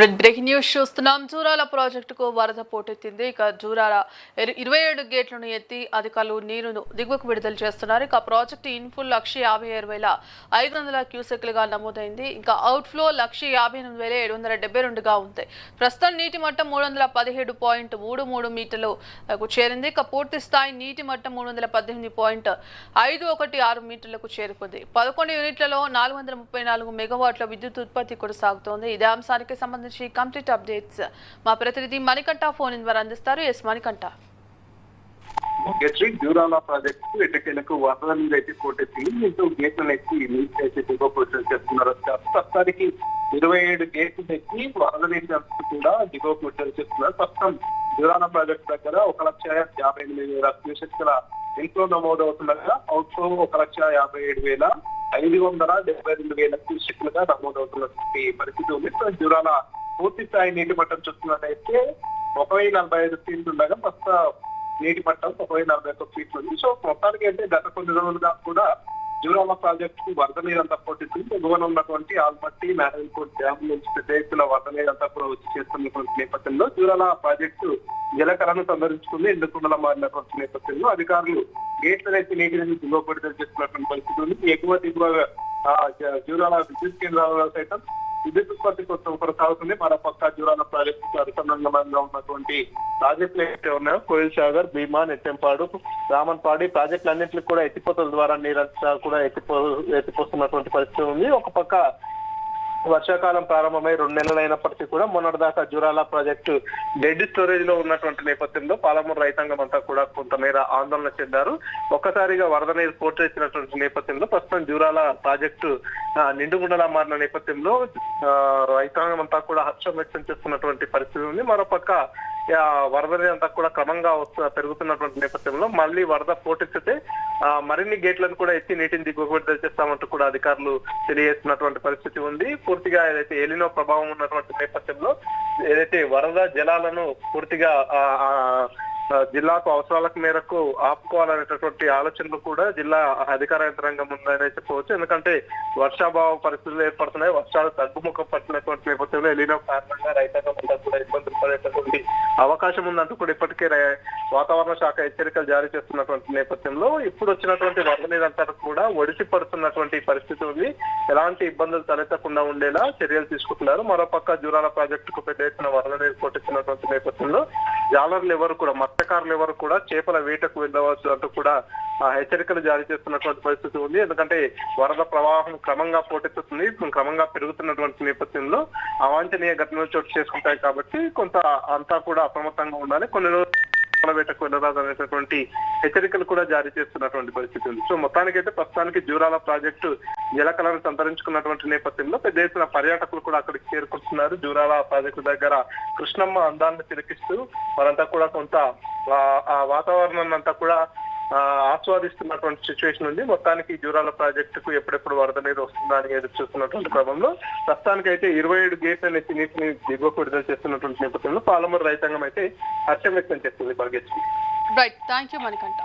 Breaking news చూస్తున్నాం. జూరాల ప్రాజెక్టుకు వరద పోటెత్తింది. ఇక జూరాల 27 గేట్లను ఎత్తి అధికారులు నీరును దిగువకు విడుదల చేస్తున్నారు. ఇక ప్రాజెక్టు ఇన్ఫుల్ 1,57,500 క్యూసెక్లుగా నమోదైంది. ఇంకా అవుట్ఫ్లో 1,58,772గా ఉంది. ప్రస్తుతం నీటి మట్టం 317.33 మీటర్లకు చేరింది. ఇక పూర్తి స్థాయి నీటి మట్టం 318.516 మీటర్లకు చేరుకుంది. 11 యూనిట్లలో 434 మెగావాట్ల విద్యుత్ ఉత్పత్తి కొనసాగుతోంది. ఇదే అంశానికి సంబంధించి కంప్లీట్ అప్డేట్స్ మా ప్రతినిధి మణికంఠ ఫోన్ ఇన్ ద్వారా అందిస్తారు. ఎస్ మణికంఠ. జూరాల ప్రాజెక్టు ఎట్టకేలకు వరద నీరు అయితే పోటెత్తింది. దీంతో గేట్లను ఎక్కి నీటి అయితే దిగువ చేస్తున్నారు. ప్రస్తుతానికి 27 గేట్లు ఎక్కి వరద నీటి కూడా దిగువ విడుదల చేస్తున్నారు. ప్రస్తుతం జూరాల ప్రాజెక్టు దగ్గర 1,58,000 క్యూసెక్ల ఇన్ఫ్లో నమోదవుతుండగా అవుట్ఫ్లో 1,57,572 క్యూసెక్లుగా నమోదవుతున్నటువంటి పరిస్థితి ఉంది. జూరాల పూర్తి స్థాయి నీటి మట్టం చూస్తున్నట్టయితే 1,045 ఫీట్లు ఉండగా ప్రస్తుత నీటి మట్టం 1,041 ఫీట్లు ఉంది. సో మొత్తానికి అయితే గత కొన్ని రోజులుగా కూడా జూరాల ప్రాజెక్టు వరద నీరంతా పోటెత్తింది. ఎగువన ఉన్నటువంటి ఆల్మట్టి నారాయణపూర్ డ్యామ్ నుంచి పెద్ద ఎత్తున వరద నీరంతా కూడా వచ్చి చేస్తున్నటువంటి నేపథ్యంలో జూరాల ప్రాజెక్టు జలకళను సందర్శించుకుంది. ఎండుకుండలా మారినటువంటి నేపథ్యంలో అధికారులు గేట్లనైతే నీటి నుంచి దిగువ విడుదల చేస్తున్నటువంటి పరిస్థితి ఉంది. దిగువ జూరాల విద్యుత్ కేంద్రాలలో సైతం విద్యుత్ ఉత్పత్తి కోసం కొనసాగుతుంది. మరోపక్క జూరాల ప్రాజెక్టు అనుసంధానంగా ఉన్నటువంటి ప్రాజెక్టులు ఏవైతే ఉన్నాయో కోయిల్ సాగర్, భీమా, నెట్టెంపాడు, రామన్పాడి ప్రాజెక్టులన్నింటికి కూడా ఎత్తిపోతల ద్వారా నీరంతా కూడా ఎత్తిపోస్తున్నటువంటి పరిస్థితి ఉంది. ఒక పక్క వర్షాకాలం ప్రారంభమై 2 నెలలు అయినప్పటికీ కూడా మొన్నటిదాకా జూరాల ప్రాజెక్టు డెడ్ స్టోరేజ్ లో ఉన్నటువంటి నేపథ్యంలో పాలమూరు రైతాంగం అంతా కూడా కొంతమేర ఆందోళన చెందారు. ఒక్కసారిగా వరద నీరు పోటెత్తినటువంటి నేపథ్యంలో ప్రస్తుతం జూరాల ప్రాజెక్టు నిండుగుండలా మారిన నేపథ్యంలో రైతాంగం అంతా కూడా హర్షం వ్యక్తం చేస్తున్నటువంటి పరిస్థితి ఉంది. మరోపక్క వరద నీరు అంతా కూడా క్రమంగా పెరుగుతున్నటువంటి నేపథ్యంలో మళ్ళీ వరద పోటెత్తితే మరిన్ని గేట్లను కూడా ఎత్తి నీటిని దిగువకు విడుదల చేస్తామంటూ కూడా అధికారులు తెలియజేస్తున్నటువంటి పరిస్థితి ఉంది. పూర్తిగా ఏదైతే ఎలినో ప్రభావం ఉన్నటువంటి నేపథ్యంలో ఏదైతే వరద జలాలను పూర్తిగా జిల్లాకు అవసరాలకు మేరకు ఆపుకోవాలనేటటువంటి ఆలోచనలు కూడా జిల్లా అధికార యంత్రాంగం ఉందని చెప్పవచ్చు. ఎందుకంటే వర్షాభావ పరిస్థితులు ఏర్పడుతున్నాయి. వర్షాలు తగ్గుముఖం పట్టినటువంటి నేపథ్యంలో ఎలినో కారణంగా రైతాంగం అంతా కూడా ఇబ్బందులు పడేటటువంటి అవకాశం ఉందంటూ కూడా ఇప్పటికే వాతావరణ శాఖ హెచ్చరికలు జారీ చేస్తున్నటువంటి నేపథ్యంలో ఇప్పుడు వచ్చినటువంటి వరద నీరంతా కూడా ఒడిసి పడుతున్నటువంటి పరిస్థితి ఉంది. ఎలాంటి ఇబ్బందులు తలెత్తకుండా ఉండేలా చర్యలు తీసుకుంటున్నారు. మరోపక్క జూరాల ప్రాజెక్టుకు పెద్ద ఎత్తున వరద నీరు పోటెత్తినటువంటి నేపథ్యంలో జాలర్లు ఎవరు కూడా మత్స్యకారులు ఎవరు కూడా చేపల వేటకు వెళ్ళవచ్చు అంటూ కూడా హెచ్చరికలు జారీ చేస్తున్నటువంటి పరిస్థితి ఉంది. ఎందుకంటే వరద ప్రవాహం క్రమంగా పోటెత్తుతుంది. క్రమంగా పెరుగుతున్నటువంటి నేపథ్యంలో అవాంఛనీయ ఘటనలు చోటు చేసుకుంటాయి కాబట్టి కొంత అంతా కూడా అప్రమత్తంగా ఉండాలి. కొన్ని రోజులు వేటకు వెళ్ళరాదు అనేటటువంటి హెచ్చరికలు కూడా జారీ చేస్తున్నటువంటి పరిస్థితి ఉంది. సో మొత్తానికైతే ప్రస్తుతానికి జూరాల ప్రాజెక్టు జలకళను సంతరించుకున్నటువంటి నేపథ్యంలో పెద్ద ఎత్తున పర్యాటకులు కూడా అక్కడికి చేరుకుంటున్నారు. జూరాల ప్రాజెక్టు దగ్గర కృష్ణమ్మ అందాన్ని తిలకిస్తూ వారంతా కూడా కొంత ఆ వాతావరణాన్ని అంతా కూడా ఆస్వాదిస్తున్నటువంటి సిచ్యువేషన్ ఉంది. మొత్తానికి జూరాల ప్రాజెక్టుకు ఎప్పుడెప్పుడు వరద నీరు వస్తుందా అని ఎదురు చూస్తున్నటువంటి క్రమంలో ప్రస్తుతానికి అయితే 27 గేట్లను ఎత్తి నీటిని దిగువకు విడుదల చేస్తున్నటువంటి నేపథ్యంలో పాలమూరు రైతాంగం అయితే హర్షం వ్యక్తం చేస్తుంది. Right, thank you Manikanta.